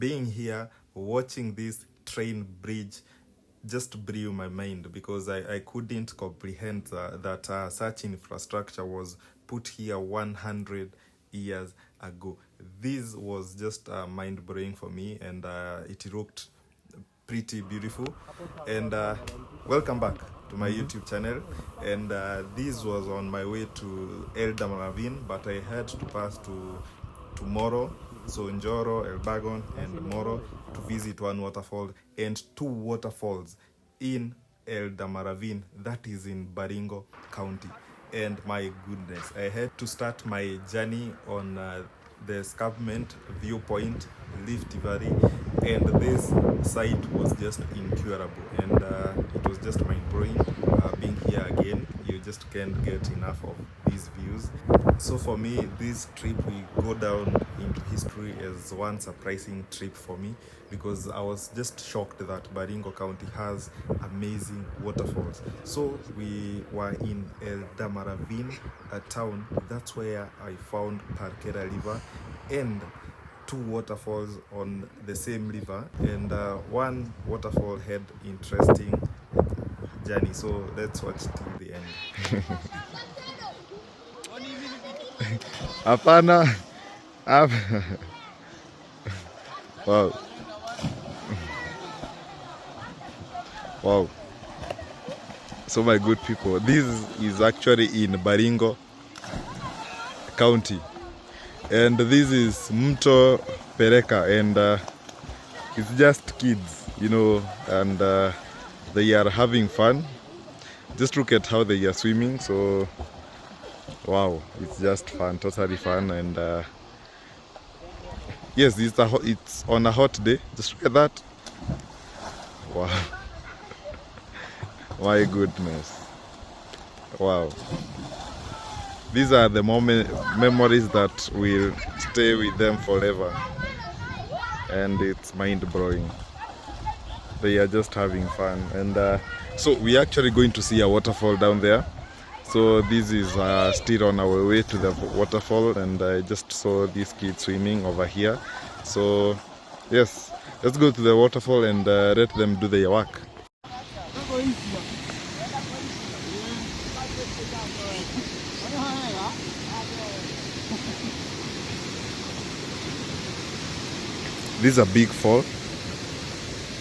being here, watching this train bridge just blew my mind, because I couldn't comprehend that such infrastructure was put here 100 years ago. This was just mind-blowing for me, and it looked pretty beautiful. And welcome back to my YouTube channel. And this was on my way to Eldama Ravine, but I had to pass to Moro, so Njoro, Elbagon, and Moro, to visit one waterfall and two waterfalls in Eldama Ravine, that is in Baringo County. And my goodness, I had to start my journey on the escarpment viewpoint, Lift Valley, and this site was just incurable, and it was just mind-blowing being here again. You just can't get enough of these views. So for me, this trip will go down into history as one surprising trip for me, because I was just shocked that Baringo County has amazing waterfalls. So we were in Eldama Ravine, a town. That's where I found Parkera River and two waterfalls on the same river, and one waterfall had interesting journey. So let's watch till the end. Hapana. Wow. Wow. So my good people, this is actually in Baringo County, and this is Mto Pereka, and it's just kids, you know, and they are having fun. Just look at how they are swimming. So wow, it's just fun, totally fun. And yes, it's on a hot day. Just look at that. Wow. My goodness. Wow. These are the memories that will stay with them forever. And it's mind-blowing. They are just having fun. And so we're actually going to see a waterfall down there. So this is still on our way to the waterfall, and I just saw these kids swimming over here. So yes, let's go to the waterfall and let them do their work. This is a big fall,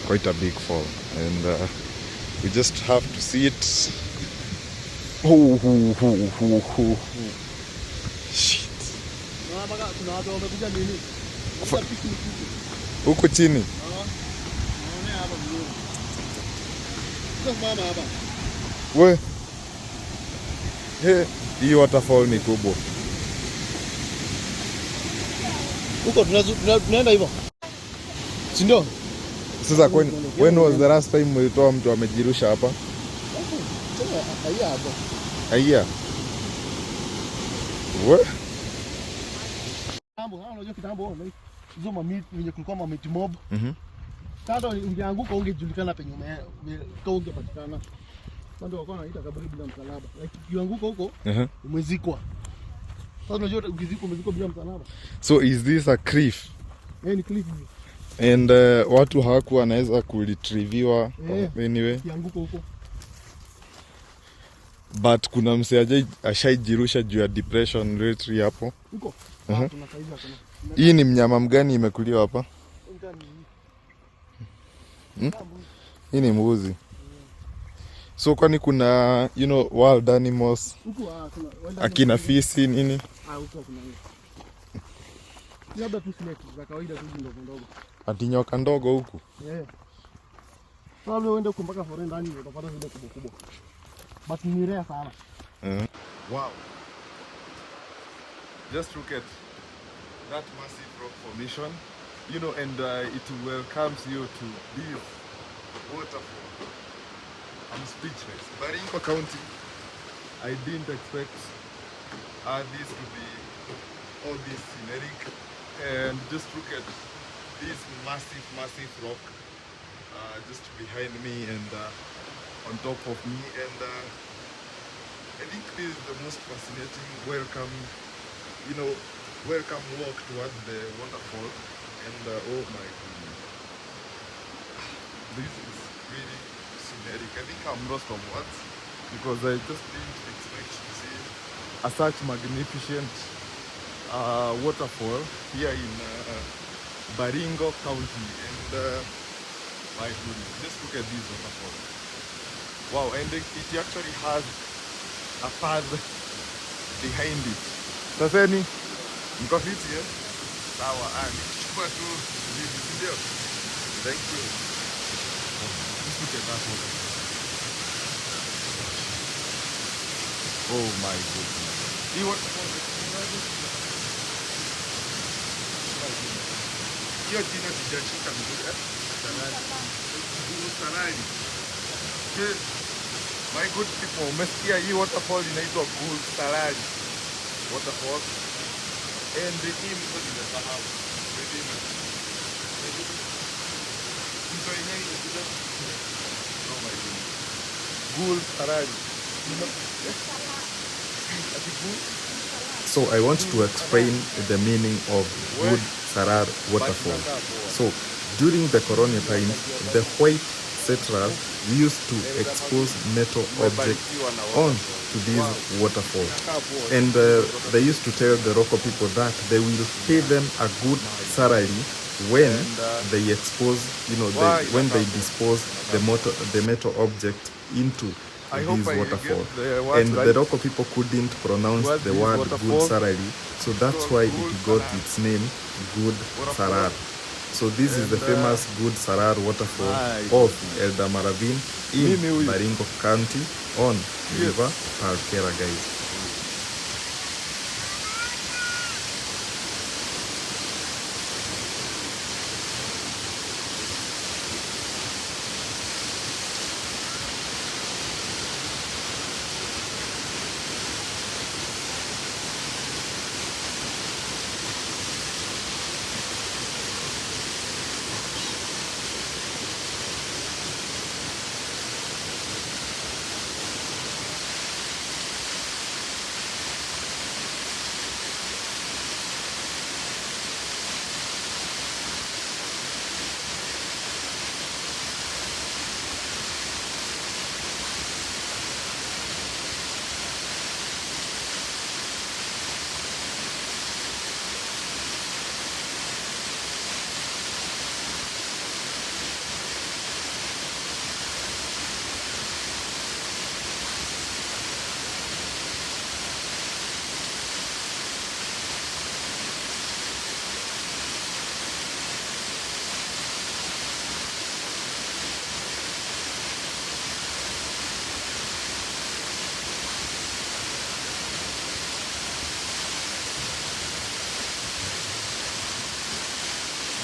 quite a big fall, and we just have to see it. Shit. Huko chini. We. Hii waterfall ni kubwa. Huko tunaenda hivyo. Si ndio? Sasa when was the last time ulitoa mtu amejirusha hapa? Aya. What? Unajua kitambo hizo mamiti wenye kulikuwa mamiti mob. Sasa ungeanguka ungejulikana penye ungepatikana. Ndio wako wanaita kaburi bila msalaba. Like ukianguka huko umezikwa. Sasa unajua ukizikwa umezikwa bila msalaba. So is this a cliff? Ni cliff. And watu hawakuwa wanaweza kuretrieviwa anyway. Ukianguka huko. But kuna msee ashaijirusha juu ya depression rate hapo. Huko. Hii ni mnyama mgani imekuliwa hapa? Hii ni mbuzi. So kwani kuna wild animals? Akina fisi nini? Huko kuna hiyo. Labda tu snake za kawaida tu ndogo ndogo. Ati nyoka ndogo huku? Sasa wewe uende mpaka forest ndani utapata zile kubwa kubwa. But ni rare sana. Wow. Just look at that massive rock formation, and it welcomes you to this waterfall. I'm speechless. Baringo County, I didn't expect this to be all this scenic. And just look at this massive rock just behind me and on top of me, and I think this is the most fascinating welcome walk towards the waterfall, and oh my goodness. This is really scenic. I think I'm lost of words because I just didn't expect to see a such magnificent waterfall here in Baringo County. And my goodness, just look at this waterfall. Wow, and it actually has a path behind it. Saseni, mko fiti eh? Sawa, nikichukua tu hivi, si ndio? Thank you. Just look at that one. Oh my goodness. Hii waterfall hiyo jina sijashika vizuri eh? Salari. Okay. My good people, umesikia hii waterfall inaitwa Gul Salari waterfall. And hii mto nimesahau. Mto yenyewe inakuja. Oh my goodness. Gul Salari. So I want to explain the meaning of Good Sarar waterfall. So during the colonial times, the white settlers used to expose metal objects onto this waterfall, and they used to tell the local people that they will pay them a good salary when they expose, when they dispose the metal object into this waterfall. And the local people couldn't pronounce the word good salary, so that's why it got its name Good Sarar. So this is the famous Good Sarar waterfall of Eldama Ravine in Baringo County on River Palkera, guys.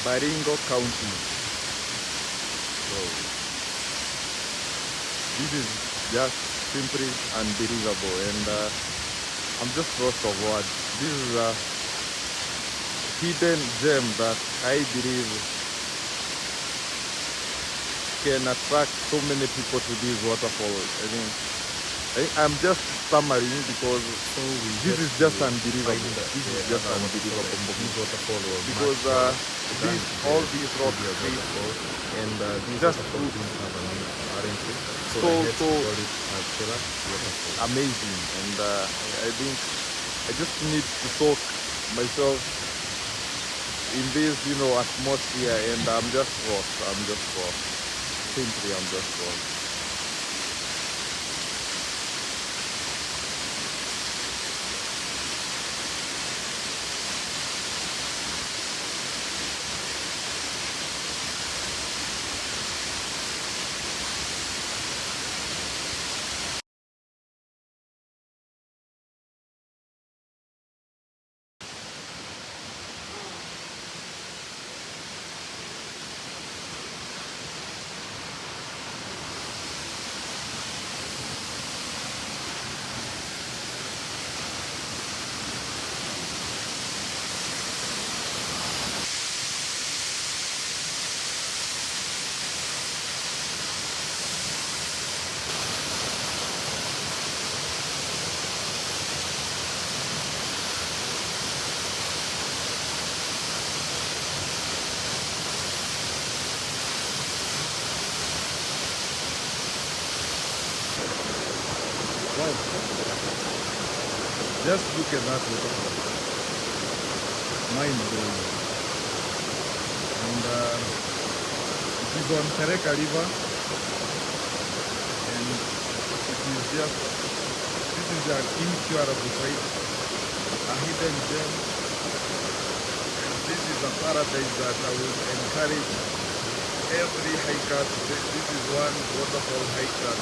Baringo County. So this is just simply unbelievable, and I'm just lost of words. This is a hidden gem that I believe can attract so many people to this waterfall. I'm just stammering because this is just unbelievable. This is just unbelievable. This waterfall was Because all these rocks and this just waterfall didn't have a name apparently. So So- I had to so- call it Palkera waterfall. amazing, and I think I just need to soak myself in this, atmosphere, and I'm just lost. Simply, I'm just lost. Just look at that waterfall. Mind blowing. And it is on Tereka River. And it is just, this is an incurable site, a hidden gem. And this is a paradise that I would encourage every hiker to take. This is one waterfall hike that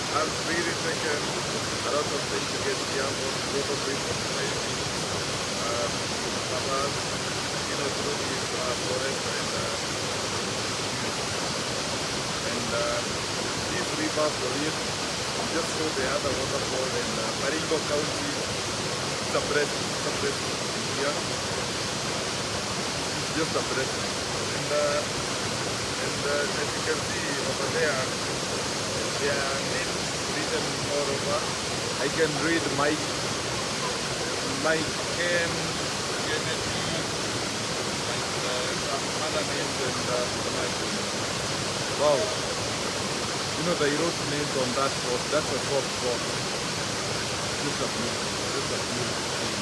has really taken a lot of time to get here, probably 45 minutes traverse, through this forest and this river for it. Just saw the other waterfall in Baringo County. It's a blessing here. It's just a blessing. And as you can see over there, there are names written all over. I can read Mike Ken, Kennedy, some other names and wow. They wrote names on that spot. That's a top spot. Just a beautiful thing.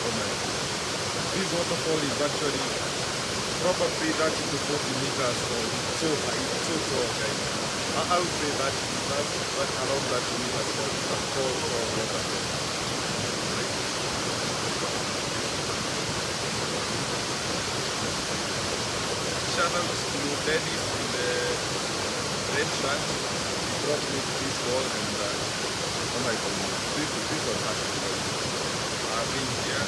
Oh my. This waterfall is actually probably 30 to 40 meters tall. So high, so tall, guys. I would say that that's around 30 meters tall. It's a tall waterfall. Shout out to Dennis in the red shirt. He brought me to this wall and oh my goodness, this was actually I've been here.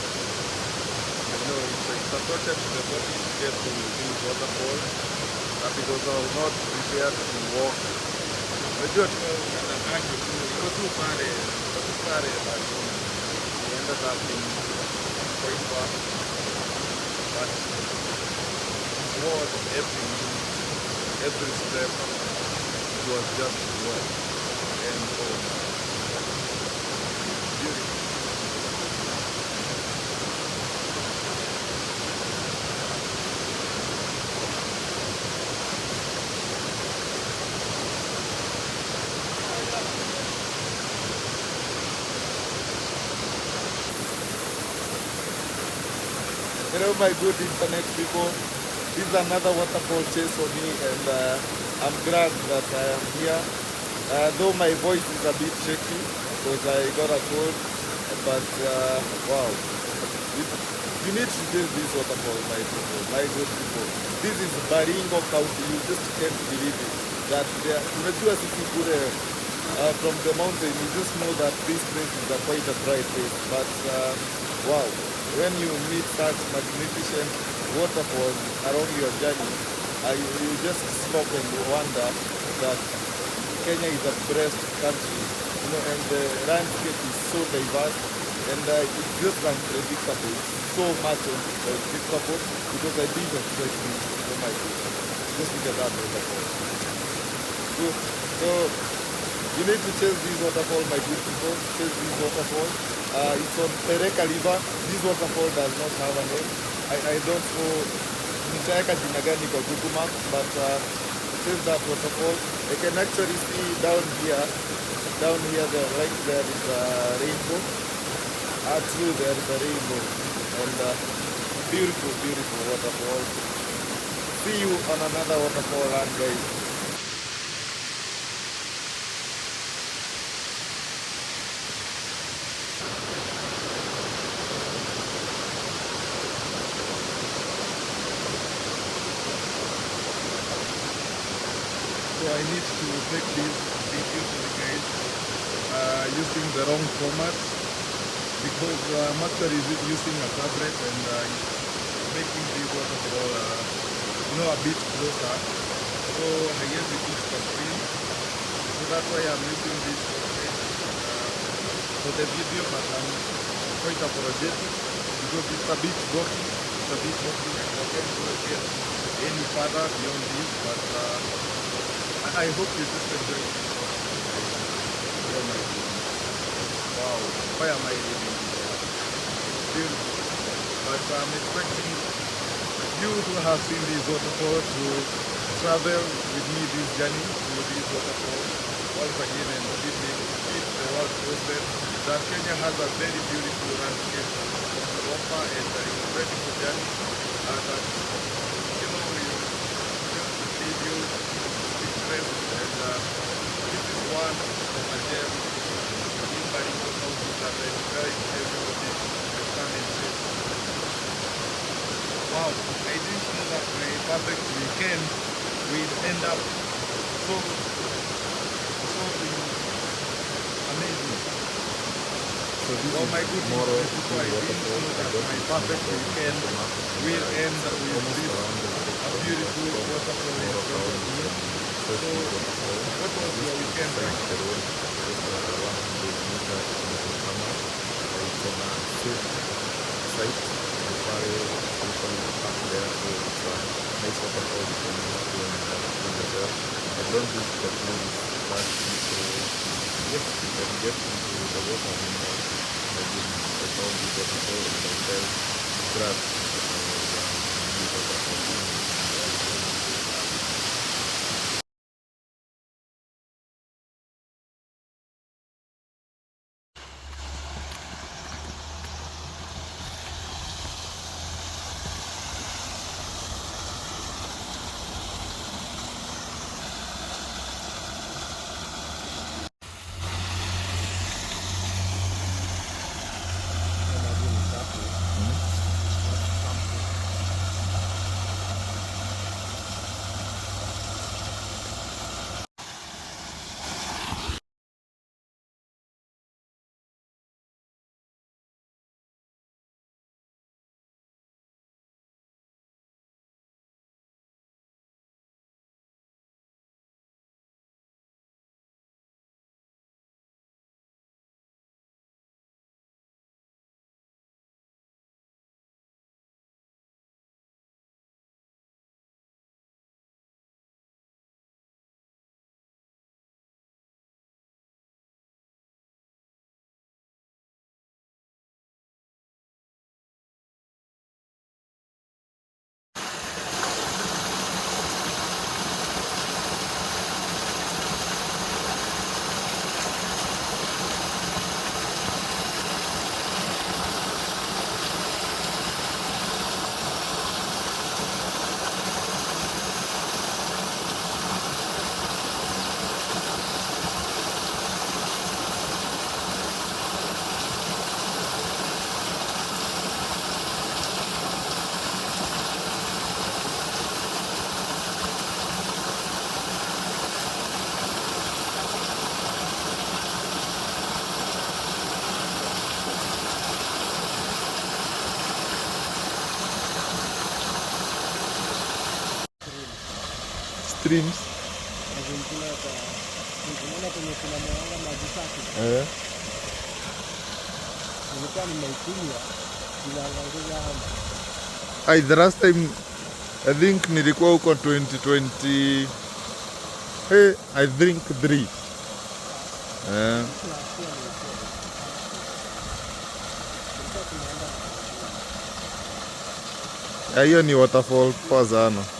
It's a torture to the body to get to this waterfall because I was not prepared to walk. Najua tumeanganya tu, iko tu pale, but we ended up being quite far. But worth every minute, every step. It was just worth. And beautiful. Hello my good internet people. This is another waterfall chase for me and I'm glad that I am here. Though my voice is a bit shaky because I got a cold, but wow. You need to chase this waterfall, my people, my good people. This is Baringo County. You just can't believe it. That there, from the mountain, you just know that this place is quite a dry place. But wow, when you meet such magnificent waterfalls along your journey, you just stop and wonder that Kenya is a blessed country, and the landscape is so diverse and it's just unpredictable. It's so much unpredictable because I didn't expect this. Oh my goodness. Just look at that waterfall. So you need to chase this waterfall, my good people. Chase this waterfall. It's on Tereka River. This waterfall does not have a name. I don't know nitaweka jina gani kwa Google Maps, but chase that waterfall. I can actually see down here there is a rainbow. True, there is a rainbow and beautiful waterfall. See you on another waterfall run, guys. So I need to make this video to the guys using the wrong format because I'm actually using a tablet and it's making this waterfall a bit closer. So I guess it is the screen. So that's why I'm using this for the video, but I'm quite apologetic because it's a bit rocky. It's a bit rocky and I can't go get any further beyond this, but I hope you just enjoy this. Oh my goodness. Wow, why am I living here? Beautiful. But I'm expecting you who have seen this waterfall to travel with me this journey through this waterfall once again and keep the world posted that Kenya has a very beautiful landscape to offer and incredible journey that we just leave you speechless and this is one of the gems in Baringo County that I encourage everybody to come and see. Wow, I didn't know that my perfect weekend will end up so amazing. So this Oh is my goodness, tomorrow. so I didn't know that my perfect weekend will end with this a beautiful waterfall in front of me. So, what was your weekend like? I don't think that movies that yes, you can get into the water and I found the waterfall and I felt glad that I was streams. The last time I think nilikuwa huko 2020 I think 3 hiyo ni waterfall poa sana.